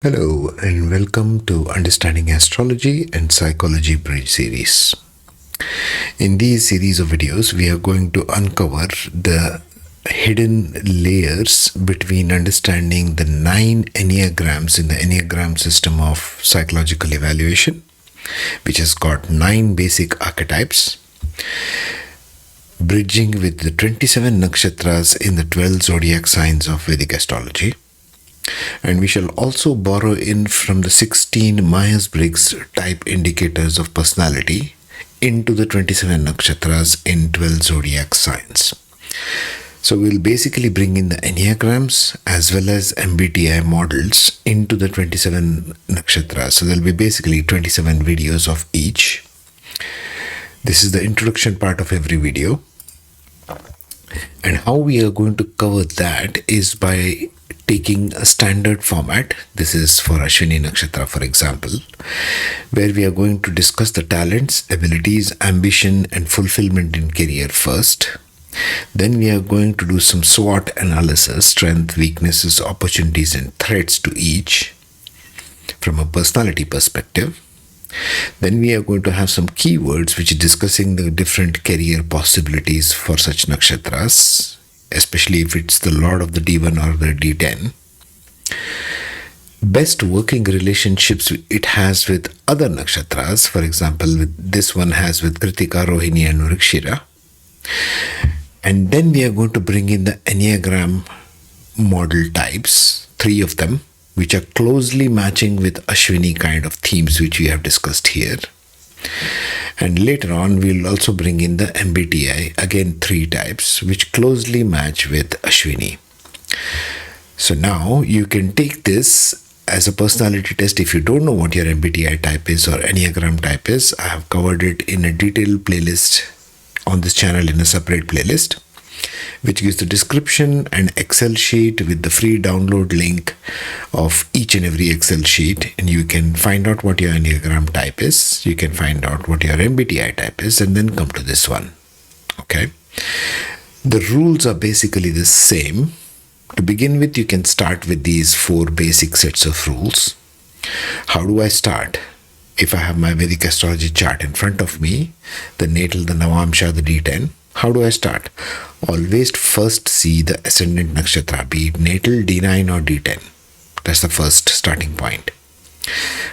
Hello and welcome to Understanding Astrology and Psychology Bridge series. In these series of videos, we are going to uncover the hidden layers between understanding the 9 Enneagrams in the Enneagram system of psychological evaluation, which has got 9 basic archetypes, bridging with the 27 nakshatras in the 12 zodiac signs of Vedic Astrology. And we shall also borrow in from the 16 Myers-Briggs type indicators of personality into the 27 nakshatras in 12 zodiac signs. So we'll basically bring in the Enneagrams as well as MBTI models into the 27 nakshatras. So there'll be basically 27 videos of each. This is the introduction part of every video. And how we are going to cover that is by taking a standard format. This is for Ashwini Nakshatra, for example, where we are going to discuss the talents, abilities, ambition, and fulfillment in career first. Then we are going to do some SWOT analysis, strength, weaknesses, opportunities, and threats to each from a personality perspective. Then we are going to have some keywords which is discussing the different career possibilities for such nakshatras, especially if it's the Lord of the D1 or the D10. Best working relationships it has with other nakshatras, for example, this one has with Kritika, Rohini and Vrikshira. And then we are going to bring in the Enneagram model types, 3 of them, which are closely matching with Ashwini kind of themes which we have discussed here. And later on, we'll also bring in the MBTI, again 3 types, which closely match with Ashwini. So now you can take this as a personality test. If you don't know what your MBTI type is or Enneagram type is, I have covered it in a detailed playlist on this channel in a separate playlist, which gives the description and Excel sheet with the free download link of each and every Excel sheet. And you can find out what your Enneagram type is. You can find out what your MBTI type is and then come to this one. Okay. The rules are basically the same. To begin with, you can start with these 4 basic sets of rules. How do I start? If I have my Vedic Astrology chart in front of me, the Natal, the Navamsha, the D10, how do I start? Always first see the ascendant nakshatra, be it Natal, D9 or D10. That's the first starting point.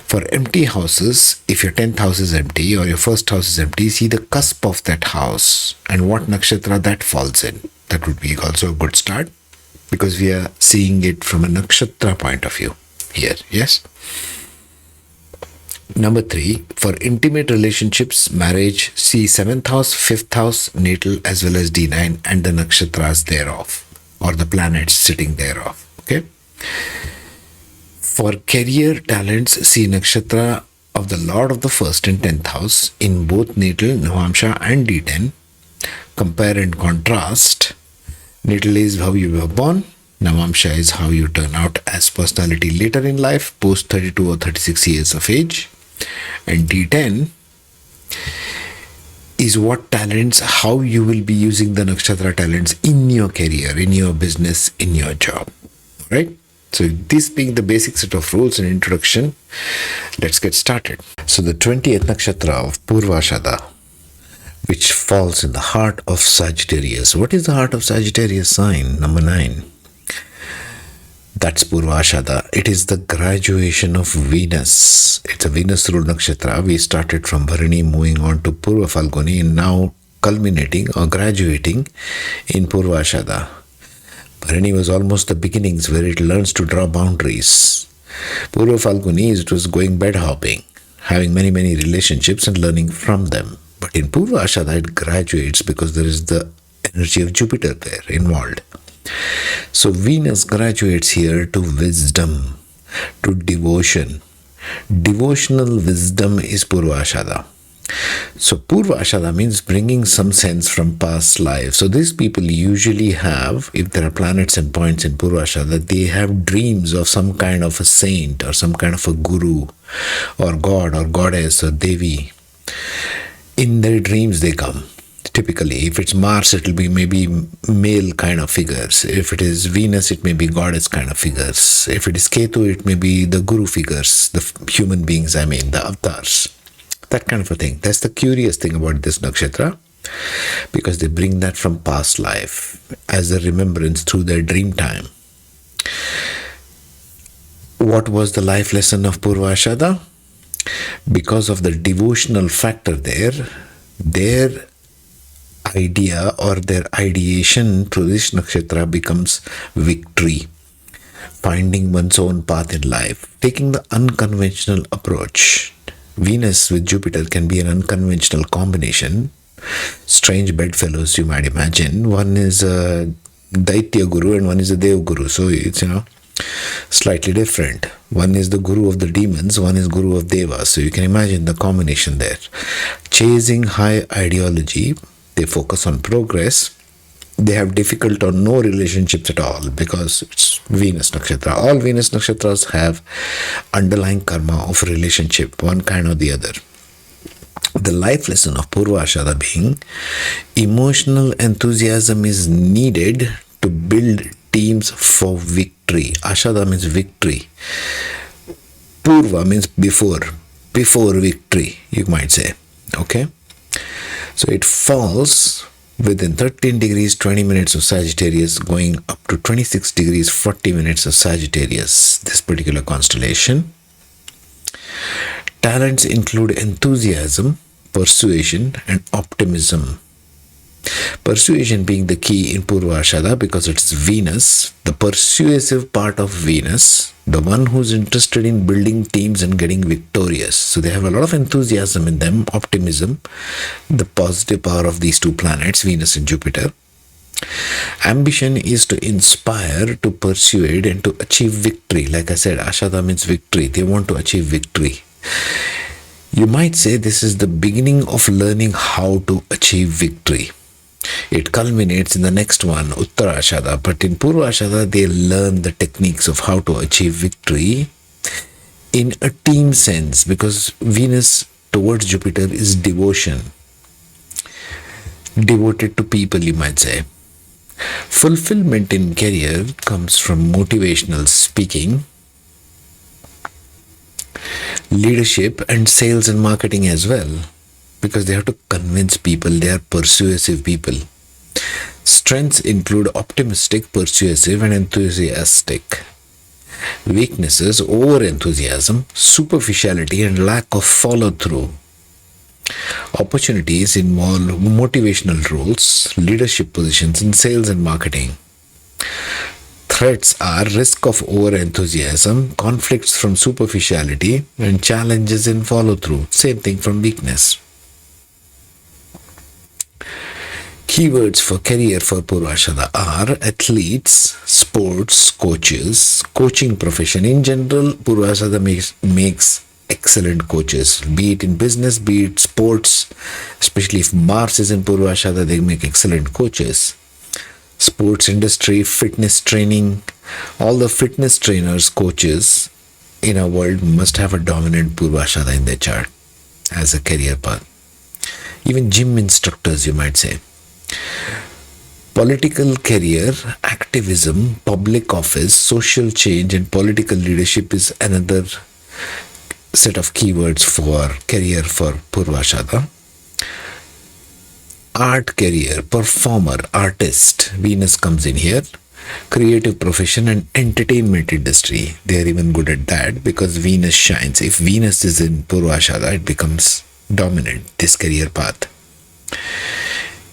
For empty houses, if your 10th house is empty or your first house is empty, see the cusp of that house and what nakshatra that falls in. That would be also a good start because we are seeing it from a nakshatra point of view here. Yes? Number 3, for intimate relationships, marriage, see 7th house, 5th house, natal as well as D9 and the nakshatras thereof or the planets sitting thereof. Okay. For career talents, see nakshatra of the Lord of the 1st and 10th house in both natal, Navamsha and D10. Compare and contrast. Natal is how you were born. Navamsha is how you turn out as personality later in life, post 32 or 36 years of age. And D10 is what talents, how you will be using the nakshatra talents in your career, in your business, in your job. Right? So this being the basic set of rules and introduction, let's get started. So the 20th nakshatra of Purva Ashada, which falls in the heart of Sagittarius. What is the heart of Sagittarius sign? Number 9. That's Purva Ashada. It is the graduation of Venus. It's a Venus ruled nakshatra. We started from Bharani, moving on to Purva Phalguni, and now culminating or graduating in Purva Ashada. Bharani was almost the beginnings where it learns to draw boundaries. Purva Phalguni is it was going bed hopping, having many relationships and learning from them. But in Purva Ashada, it graduates because there is the energy of Jupiter there involved. So Venus graduates here to wisdom, to devotion. Devotional wisdom is Purva Ashada. So Purva Ashada means bringing some sense from past life. So these people usually have, if there are planets and points in Purva Ashada, they have dreams of some kind of a saint or some kind of a guru or god or goddess or devi. In their dreams they come. Typically, if it's Mars, it will be maybe male kind of figures. If it is Venus, it may be goddess kind of figures. If it is Ketu, it may be the guru figures, the human beings, the avatars. That kind of a thing. That's the curious thing about this nakshatra, because they bring that from past life as a remembrance through their dream time. What was the life lesson of Purva Ashada? Because of the devotional factor there, their idea or their ideation through this nakshatra becomes victory, finding one's own path in life, taking the unconventional approach. Venus with Jupiter can be an unconventional combination. Strange bedfellows, you might imagine. One is a Daitya Guru and one is a Dev Guru. So it's, slightly different. One is the Guru of the demons, one is Guru of Devas. So you can imagine the combination there. Chasing high ideology, they focus on progress. They have difficult or no relationships at all because it's Venus Nakshatra. All Venus Nakshatras have underlying karma of relationship, one kind or the other. The life lesson of Purva Ashada being emotional enthusiasm is needed to build teams for victory. Ashada means victory. Purva means before victory, you might say. Okay? So it falls within 13 degrees 20 minutes of Sagittarius, going up to 26 degrees 40 minutes of Sagittarius, this particular constellation. Talents include enthusiasm, persuasion, and optimism. Persuasion being the key in Purva Ashada because it's Venus, the persuasive part of Venus, the one who's interested in building teams and getting victorious. So they have a lot of enthusiasm in them, optimism, the positive power of these two planets, Venus and Jupiter. Ambition is to inspire, to persuade, and to achieve victory. Like I said, Ashada means victory. They want to achieve victory. You might say this is the beginning of learning how to achieve victory. It culminates in the next one, Uttara Ashada. But in Purva Ashada, they learn the techniques of how to achieve victory in a team sense, because Venus towards Jupiter is devotion. Devoted to people, you might say. Fulfillment in career comes from motivational speaking, leadership, and sales and marketing as well, because they have to convince people. They are persuasive people. Strengths include optimistic, persuasive, and enthusiastic. Weaknesses, over-enthusiasm, superficiality, and lack of follow-through. Opportunities involve motivational roles, leadership positions in sales and marketing. Threats are risk of over-enthusiasm, conflicts from superficiality, and challenges in follow-through. Same thing from weakness. Keywords for career for Purva Ashada are athletes, sports, coaches, coaching profession. In general, Purva Ashada makes excellent coaches, be it in business, be it sports. Especially if Mars is in Purva Ashada, they make excellent coaches. Sports industry, fitness training, all the fitness trainers, coaches in our world must have a dominant Purva Ashada in their chart as a career path. Even gym instructors, you might say. Political career, activism, public office, social change, and political leadership is another set of keywords for career for Purva Ashada. Art career, performer, artist, Venus comes in here. Creative profession and entertainment industry, they are even good at that because Venus shines. If Venus is in Purva Ashada, it becomes dominant, this career path.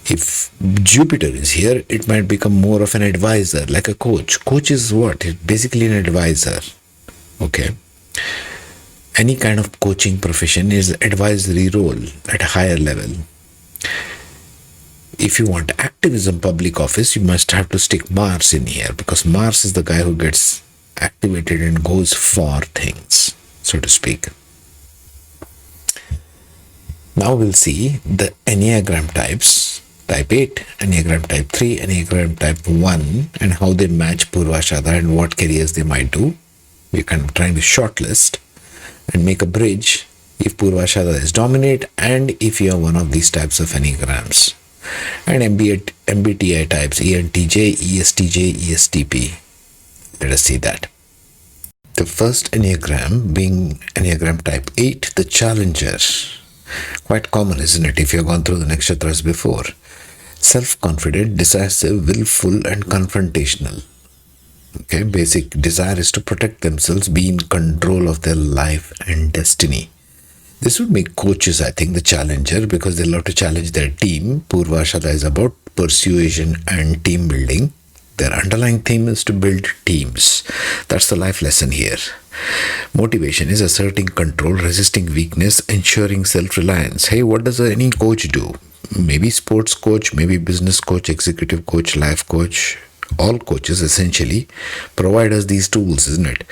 If Jupiter is here, it might become more of an advisor, like a coach. Coach is what? It's basically an advisor. Okay. Any kind of coaching profession is advisory role at a higher level. If you want activism, public office, you must have to stick Mars in here because Mars is the guy who gets activated and goes for things, so to speak. Now we'll see the Enneagram types. Type 8, Enneagram type 3, Enneagram type 1, and how they match Purva Ashada and what careers they might do. We're kind of trying to shortlist and make a bridge if Purva Ashada is dominant and if you are one of these types of Enneagrams. and MBTI types ENTJ, ESTJ, ESTP. Let us see that. The first Enneagram being Enneagram type 8, the Challenger. Quite common, isn't it, if you've gone through the nakshatras before? Self-confident, decisive, willful, and confrontational. Okay, basic desire is to protect themselves, be in control of their life and destiny. This would make coaches, I think, the challenger, because they love to challenge their team. Purva Ashada is about persuasion and team building. Their underlying theme is to build teams. That's the life lesson here. Motivation is asserting control, resisting weakness, ensuring self-reliance. Hey, what does any coach do? Maybe sports coach, maybe business coach, executive coach, life coach. All coaches essentially provide us these tools, isn't it?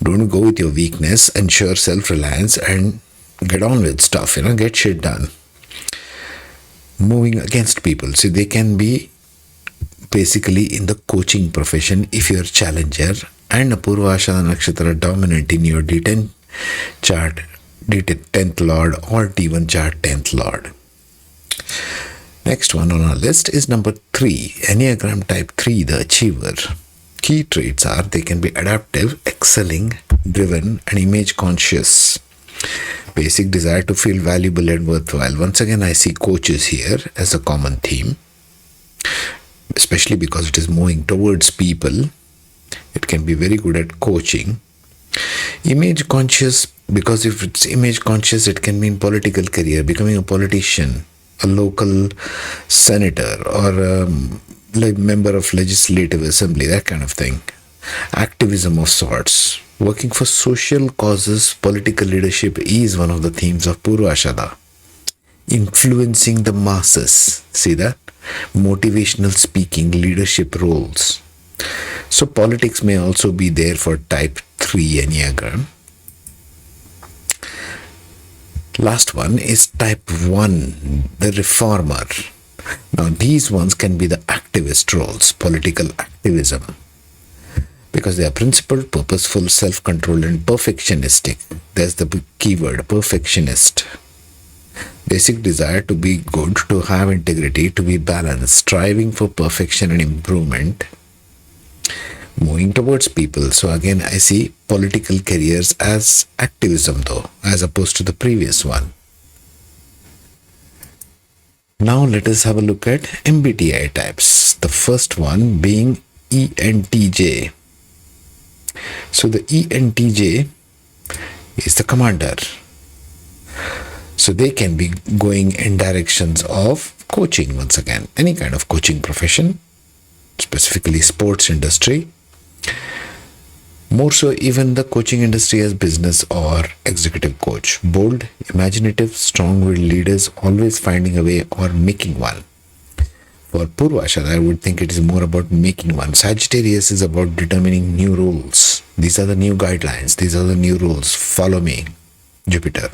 Don't go with your weakness, ensure self-reliance, and get on with stuff, get shit done. Moving against people. See, they can be basically in the coaching profession if you're a challenger and a Purva Ashada Nakshatra dominant in your D10 chart, D10th Lord, or D1 chart 10th Lord. Next one on our list is number 3, Enneagram type 3, the Achiever. Key traits are they can be adaptive, excelling, driven, and image conscious. Basic desire to feel valuable and worthwhile. Once again, I see coaches here as a common theme, especially because it is moving towards people. It can be very good at coaching. Image conscious, because if it's image conscious, it can mean political career, becoming a politician, a local senator, or a member of legislative assembly, that kind of thing. Activism of sorts. Working for social causes, political leadership is one of the themes of Purva Ashada. Influencing the masses. See that? Motivational speaking, leadership roles. So politics may also be there for type 3 Enneagram. Last one is type 1, the reformer. Now these ones can be the activist roles, political activism, because they are principled, purposeful, self-controlled, and perfectionistic. There's the big keyword, perfectionist. Basic desire to be good, to have integrity, to be balanced, striving for perfection and improvement. Moving towards people. So again, I see political careers as activism though, as opposed to the previous one. Now let us have a look at MBTI types. The first one being ENTJ. So the ENTJ is the commander. So they can be going in directions of coaching once again. Any kind of coaching profession, specifically sports industry. More so even the coaching industry as business or executive coach. Bold, imaginative, strong-willed leaders always finding a way or making one. For Purva Ashada, I would think it is more about making one. Sagittarius is about determining new rules. These are the new guidelines. These are the new rules. Follow me, Jupiter.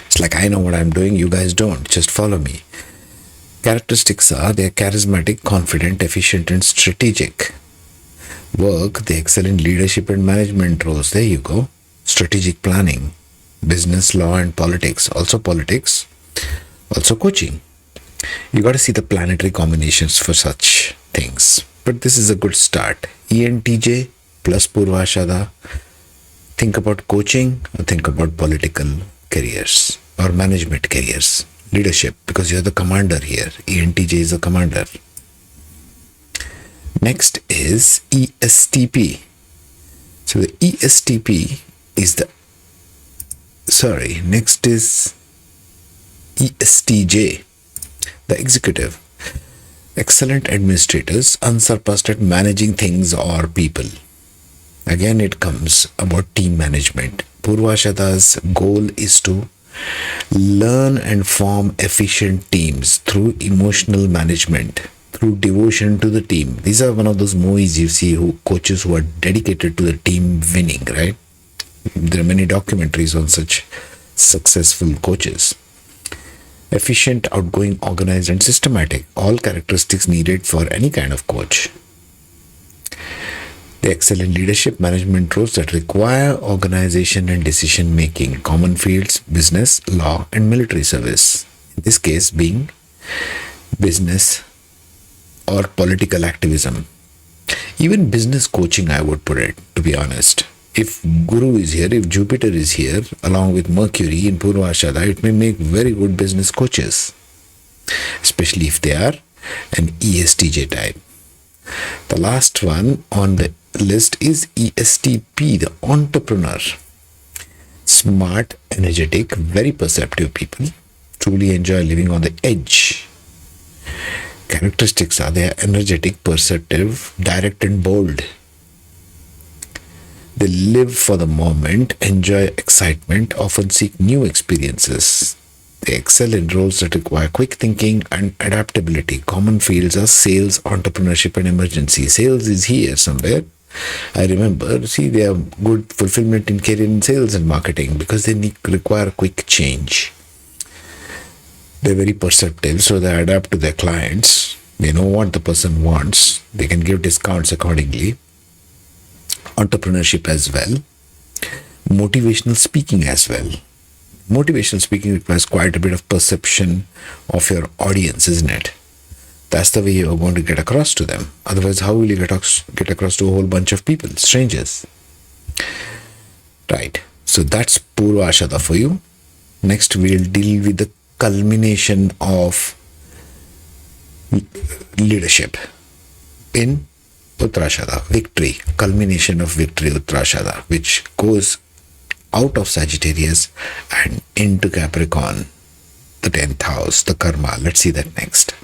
It's like, I know what I'm doing, you guys don't. Just follow me. Characteristics are they are charismatic, confident, efficient, and strategic. Work, they excel in leadership and management roles. There you go. Strategic planning, business, law, and politics. Also coaching. You got to see the planetary combinations for such things. But this is a good start. ENTJ plus Purva Ashada. Think about coaching or think about political careers or management careers. Leadership, because you're the commander here. ENTJ is the commander. Next is ESTP. So the ESTP is next is ESTJ, the executive. Excellent administrators, unsurpassed at managing things or people. Again, it comes about team management. Purva Ashada's goal is to learn and form efficient teams through emotional management, through devotion to the team. These are one of those movies you see coaches who are dedicated to the team winning, right? There are many documentaries on such successful coaches. Efficient, outgoing, organized, and systematic. All characteristics needed for any kind of coach. They excel in leadership management roles that require organization and decision making. Common fields, business, law, and military service. In this case being business, or political activism. Even business coaching, I would put it, to be honest. If Guru is here, if Jupiter is here, along with Mercury in Purva Ashada, it may make very good business coaches, especially if they are an ESTJ type. The last one on the list is ESTP, the entrepreneur. Smart, energetic, very perceptive people, truly enjoy living on the edge. Characteristics are they are energetic, perceptive, direct and bold. They live for the moment, enjoy excitement, often seek new experiences. They excel in roles that require quick thinking and adaptability. Common fields are sales, entrepreneurship, and emergency. Sales is here somewhere. I remember, they have good fulfillment in career in sales and marketing because they require quick change. They're very perceptive, so they adapt to their clients. They know what the person wants. They can give discounts accordingly. Entrepreneurship as well. Motivational speaking as well. Motivational speaking requires quite a bit of perception of your audience, isn't it? That's the way you're going to get across to them. Otherwise, how will you get across to a whole bunch of people, strangers? Right. So that's Purva Ashada for you. Next, we'll deal with the culmination of leadership in Uttarashada, victory, culmination of victory, Uttarashada, which goes out of Sagittarius and into Capricorn, the 10th house, the karma. Let's see that next.